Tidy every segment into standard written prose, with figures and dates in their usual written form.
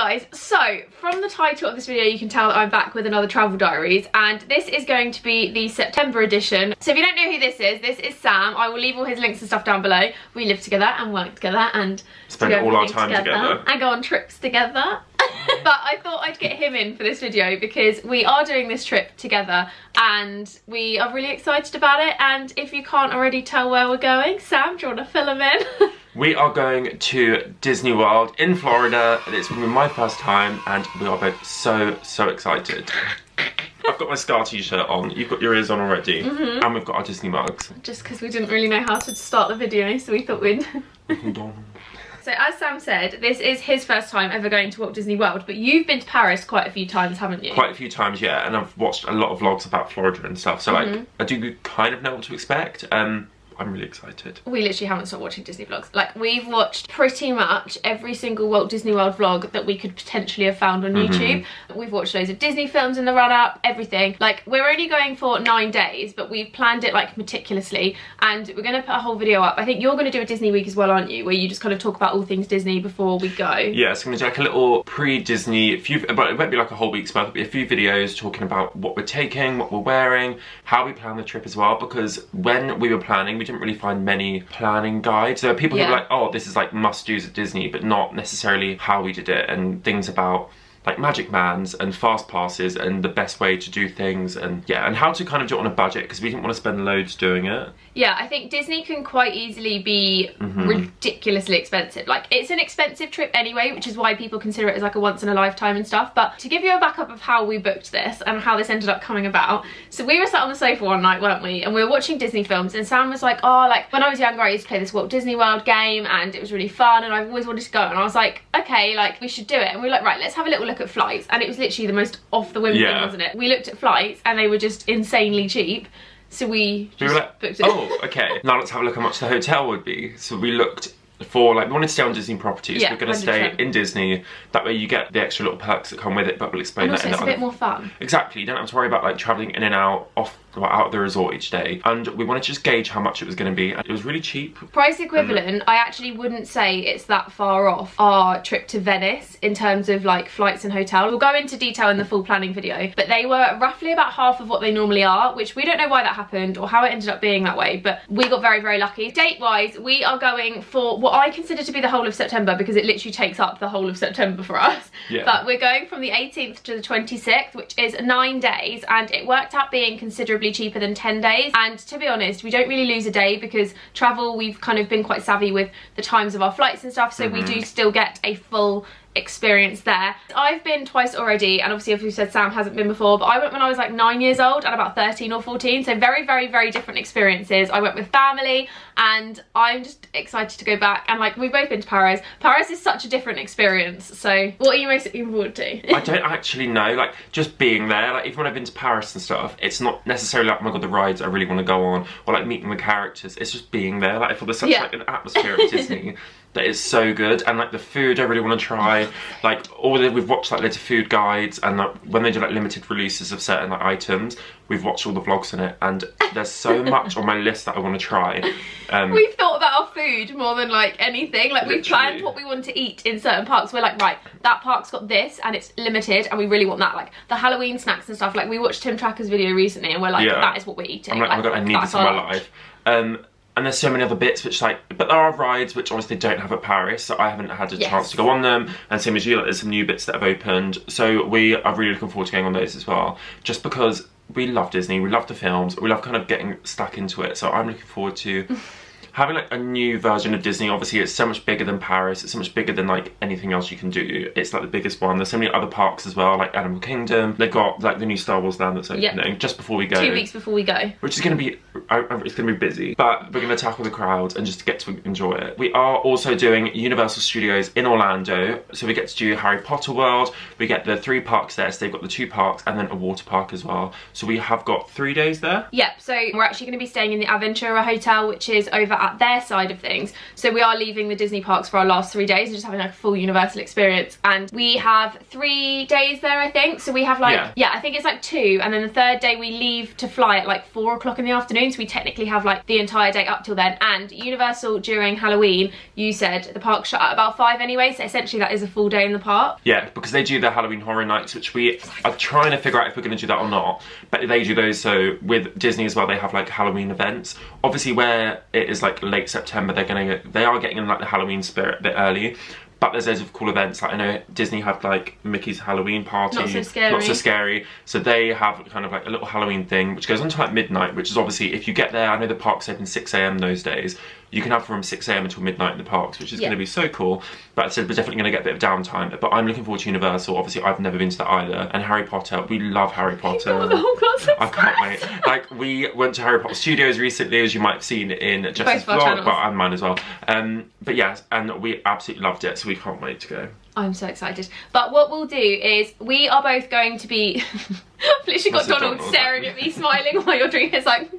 guys, so from the title of this video you can tell that I'm back with another travel diaries, and this is going to be the September edition. So if you don't know who this is Sam. I will leave all his links and stuff down below. We live together and work together and spend all our time together and go on trips together. But I thought I'd get him in for this video because we are doing this trip together and we are really excited about it. And if you can't already tell where we're going, Sam, do you want to fill him in? We are going to Disney World in Florida, and it's going to be my first time, and we are both so excited. I've got my Star t-shirt on, you've got your ears on already, and we've got our Disney mugs. Just because we didn't really know how to start the video, so we thought we'd... So as Sam said, this is his first time ever going to Walt Disney World, but you've been to Paris quite a few times, haven't you? Quite a few times, yeah, and I've watched a lot of vlogs about Florida and stuff, so like, I do kind of know what to expect. I'm really excited. We literally haven't stopped watching Disney vlogs. Like, we've watched pretty much every single Walt Disney World vlog that we could potentially have found on YouTube. We've watched loads of Disney films in the run-up, everything. Like, we're only going for 9 days, but we've planned it like meticulously, and we're going to put a whole video up. I think you're going to do a Disney week as well, aren't you? Where you just kind of talk about all things Disney before we go. Yeah, it's going to do like a little pre-Disney, but it won't be like a whole week's worth. It'll be a few videos talking about what we're taking, what we're wearing, how we plan the trip as well, because when we were planning, we didn't really find many planning guides. There are people who are like, oh, this is like must-dos at Disney, but not necessarily how we did it, and things about like Magic Mans and fast passes and the best way to do things, and yeah, and how to kind of do it on a budget, because we didn't want to spend loads doing it. Yeah, I think Disney can quite easily be ridiculously expensive. Like, it's an expensive trip anyway, which is why people consider it as like a once in a lifetime and stuff. But to give you a backup of how we booked this and how this ended up coming about, so we were sat on the sofa one night, weren't we, and we were watching Disney films, and Sam was like, oh, like when I was younger I used to play this Walt Disney World game and it was really fun and I've always wanted to go, and I was like, okay, like we should do it. And we were like, right, let's have a little look at flights, and it was literally the most off the whim thing, wasn't it? We looked at flights and they were just insanely cheap, so we just booked it. Oh, okay, now let's have a look how much the hotel would be. So we looked for, like, we wanted to stay on Disney properties, so we're going to stay in Disney. That way you get the extra little perks that come with it, but we'll explain that in it's a bit more fun. Exactly, you don't have to worry about like travelling in and out out of the resort each day, and we wanted to just gauge how much it was going to be, and it was really cheap. Price equivalent, I actually wouldn't say it's that far off our trip to Venice in terms of like flights and hotel. We'll go into detail in the full planning video, but they were roughly about half of what they normally are, which we don't know why that happened or how it ended up being that way, but we got very lucky. Date wise, we are going for what I consider to be the whole of September, because it literally takes up the whole of September for us. But we're going from the 18th to the 26th, which is 9 days, and it worked out being considerably cheaper than 10 days. And to be honest, we don't really lose a day, because travel, we've kind of been quite savvy with the times of our flights and stuff, so we do still get a full experience there. I've been twice already, and obviously, as we said, Sam hasn't been before, but I went when I was like 9 years old and about 13 or 14, so very different experiences. I went with family, and I'm just excited to go back, and like, we've both been to Paris. Paris is such a different experience, so what are you most looking forward to? I don't actually know, like, just being there. Like, even when I've been to Paris and stuff, it's not necessarily like, oh my god, the rides I really want to go on, or like meeting the characters. It's just being there. Like, I feel there's such like an atmosphere at Disney that is so good, and like the food I really want to try. Like, we've watched like loads of food guides, and like, when they do like limited releases of certain like items, we've watched all the vlogs in it, and there's so much on my list that I want to try. We've thought about our food more than like anything. Like, we've planned what we want to eat in certain parks. We're like, right, that park's got this and it's limited and we really want that. Like the Halloween snacks and stuff, like we watched Tim Tracker's video recently and we're like, that is what we're eating. I'm like, oh my god, I need this in my life. And there's so many other bits which like, but there are rides which obviously don't have at Paris, so I haven't had a chance to go on them, and same as you, like, there's some new bits that have opened, so we are really looking forward to going on those as well, just because we love Disney, we love the films, we love kind of getting stuck into it, so I'm looking forward to having like a new version of Disney. Obviously it's so much bigger than Paris, it's so much bigger than like anything else you can do. It's like the biggest one. There's so many other parks as well, like Animal Kingdom. They've got like the new Star Wars land that's opening just before we go. 2 weeks before we go. Which is going to be, it's going to be busy, but we're going to tackle the crowds and just get to enjoy it. We are also doing Universal Studios in Orlando, so we get to do Harry Potter World. We get the 3 parks there, so they've got the 2 parks and then a water park as well. So we have got 3 days there. Yep, so we're actually going to be staying in the Aventura Hotel, which is over at their side of things. So we are leaving the Disney parks for our last 3 days and just having like a full Universal experience. And we have 3 days there, I think. So we have like, yeah, I think it's like 2. And then the 3rd day we leave to fly at like 4 o'clock in the afternoon. So we technically have like the entire day up till then. And Universal during Halloween, you said the park shut at about 5 anyway. So essentially that is a full day in the park. Yeah, because they do their Halloween Horror Nights, which we are trying to figure out if we're going to do that or not. But they do those. So with Disney as well, they have like Halloween events. Obviously where it is like late September, they are getting in like the Halloween spirit a bit early. But there's loads of cool events. Like I know Disney have like Mickey's Halloween party. Not so scary. Not so scary. So they have kind of like a little Halloween thing, which goes on to like midnight, which is obviously, if you get there, I know the parks open 6 AM those days. You can have from 6 AM until midnight in the parks, which is going to be so cool. But I said we're definitely going to get a bit of downtime. But I'm looking forward to Universal. Obviously, I've never been to that either. And Harry Potter, we love Harry Potter. The whole class I can't wait. Like, we went to Harry Potter Studios recently, as you might have seen in Jess's vlog, and mine as well. But yes, and we absolutely loved it, so we can't wait to go. I'm so excited. But what we'll do is we are both going to be... I've literally got Donald staring at me, smiling while you're drinking. It's like...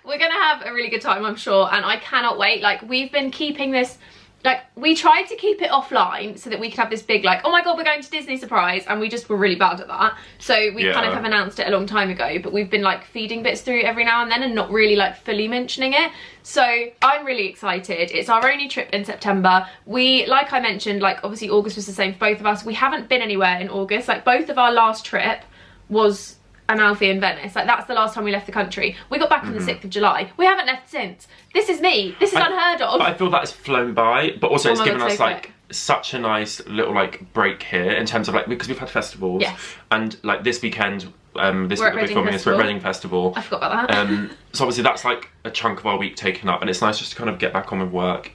We're gonna have a really good time, I'm sure, and I cannot wait. Like, we've been keeping this, like, we tried to keep it offline so that we could have this big, like, oh my god, we're going to Disney surprise, and we just were really bad at that. So we kind of have announced it a long time ago, but we've been like feeding bits through every now and then and not really like fully mentioning it. So I'm really excited. It's our only trip in September. We, like I mentioned, like obviously August was the same for both of us. We haven't been anywhere in August. Like, both of our last trip was Amalfi and Venice. Like, that's the last time we left the country. We got back on the 6th of July. We haven't left since. This is me. This is unheard of. But I feel that has flown by, but also it's given us like such a nice little like break here in terms of like, because we've had festivals. Yes. And like this weekend, this week we're filming this, we're at Reading Festival. I forgot about that. So obviously that's like a chunk of our week taken up, and it's nice just to kind of get back on with work,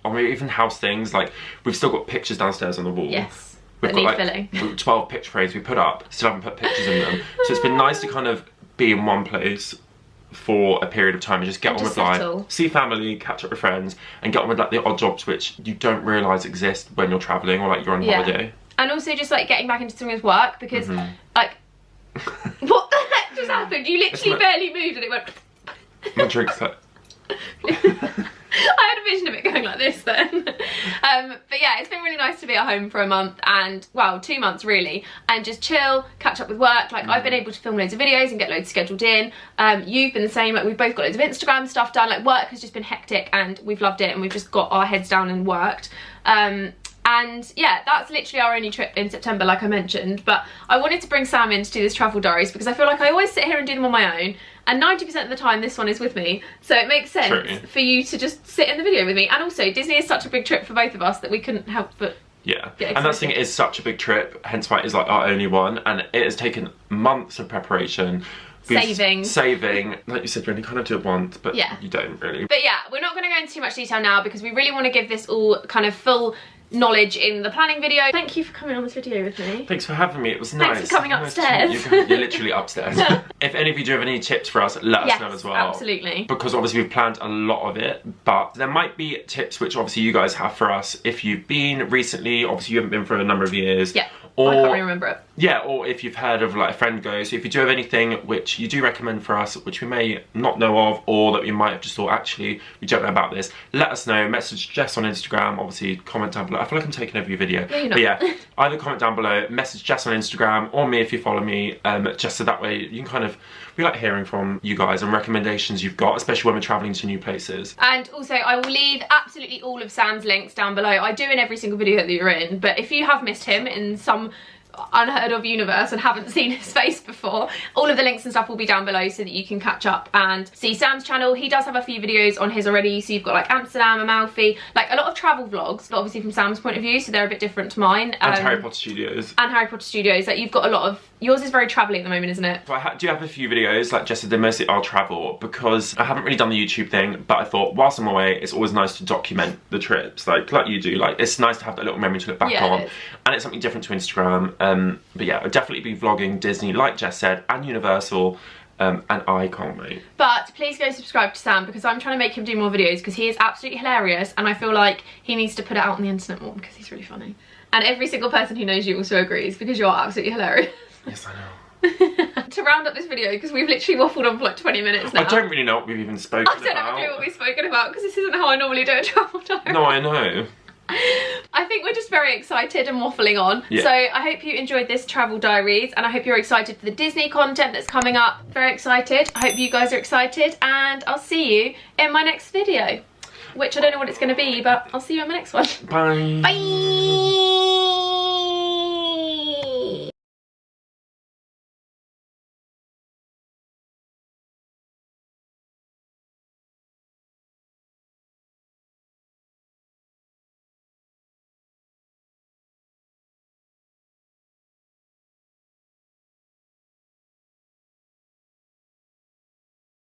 or even house things. Like, we've still got pictures downstairs on the wall. Yes. We've got like 12 picture frames we put up, still haven't put pictures in them. So it's been nice to kind of be in one place for a period of time and just get on with life, see family, catch up with friends, and get on with like the odd jobs which you don't realise exist when you're travelling or like you're on holiday. And also just like getting back into something with work, because like, what the heck just happened? You literally barely moved and it went... My drink's like... I had a vision of it going like this then. But yeah, it's been really nice to be at home for a month, and well, 2 months really, and just chill, catch up with work. Like, I've been able to film loads of videos and get loads scheduled in. You've been the same. Like, we've both got loads of Instagram stuff done. Like, work has just been hectic and we've loved it, and we've just got our heads down and worked. And yeah, that's literally our only trip in September, like I mentioned. But I wanted to bring Sam in to do this travel diaries because I feel like I always sit here and do them on my own, and 90% of the time this one is with me, so it makes sense for you to just sit in the video with me. And also, Disney is such a big trip for both of us that we couldn't help but and that's the thing, it is such a big trip, hence why it is like our only one, and it has taken months of preparation. Saving, like you said, you only kind of do it once, but you don't really. But yeah, we're not going to go into too much detail now because we really want to give this all kind of full knowledge in the planning video. Thank you for coming on this video with me. Thanks for having me, it was nice. Thanks for coming upstairs. You're literally upstairs. If any of you do have any tips for us, let us know as well. Absolutely. Because obviously we've planned a lot of it, but there might be tips which obviously you guys have for us if you've been recently, obviously you haven't been for a number of years. Yeah. Or, I can't really remember it. Yeah, or if you've heard of like a friend go. So if you do have anything which you do recommend for us, which we may not know of, or that we might have just thought, actually, we don't know about this, let us know. Message Jess on Instagram, obviously comment down below. I feel like I'm taking over your video. Yeah, but yeah, either comment down below, message Jess on Instagram, or me if you follow me, just so that way you can kind of, we like hearing from you guys and recommendations you've got, especially when we're travelling to new places. And also, I will leave absolutely all of Sam's links down below. I do in every single video that you're in, but if you have missed him in some unheard of universe and haven't seen his face before, all of the links and stuff will be down below so that you can catch up and see Sam's channel. He does have a few videos on his already, so you've got like Amsterdam, Amalfi, like a lot of travel vlogs, but obviously from Sam's point of view, so they're a bit different to mine. And Harry Potter Studios. And Harry Potter Studios. Like, you've got a lot of, yours is very travelly at the moment, isn't it? So I do have a few videos, like Jess said, they're mostly our travel, because I haven't really done the YouTube thing, but I thought whilst I'm away, it's always nice to document the trips, like you do. Like, it's nice to have that little memory to look back on, and it's something different to Instagram. But yeah, I'll definitely be vlogging Disney, like Jess said, and Universal, and I can't wait. But please go subscribe to Sam, because I'm trying to make him do more videos, because he is absolutely hilarious, and I feel like he needs to put it out on the internet more, because he's really funny. And every single person who knows you also agrees, because you're absolutely hilarious. Yes, I know. To round up this video, because we've literally waffled on for like 20 minutes now. I don't really know what we've even spoken about. I don't have a clue what we've spoken about, because this isn't how I normally do a travel diary. No, I know. I think we're just very excited and waffling on. Yeah. So I hope you enjoyed this travel diaries, and I hope you're excited for the Disney content that's coming up. Very excited. I hope you guys are excited, and I'll see you in my next video, which I don't know what it's going to be, but I'll see you in my next one. Bye. Bye.